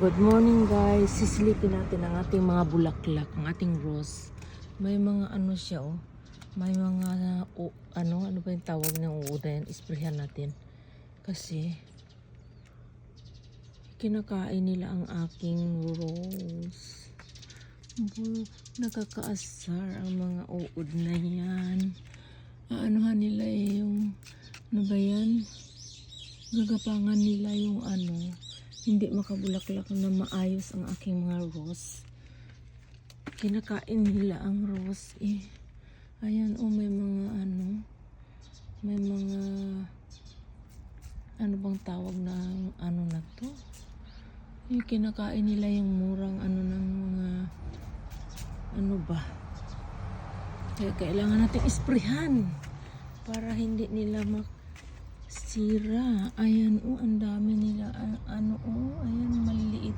Good morning guys, sisilipin natin ang ating mga bulaklak, ang ating rose. May mga ano siya may mga ano ba yung tawag ng uod na yan, isprehan natin. Kasi kinakain nila ang aking rose. Nakakaasar ang mga uod na yan. Aanuhan nila yung, ano ba yan? Gagapangan nila yung hindi makabulaklak na maayos ang aking mga rose. Kinakain nila ang rose Ayan may mga may mga bang tawag na na to? Yung kinakain nila yung murang ng mga ba? Kaya kailangan natin isprehan para hindi nila sira. Ayan ang dami nila ayan maliliit.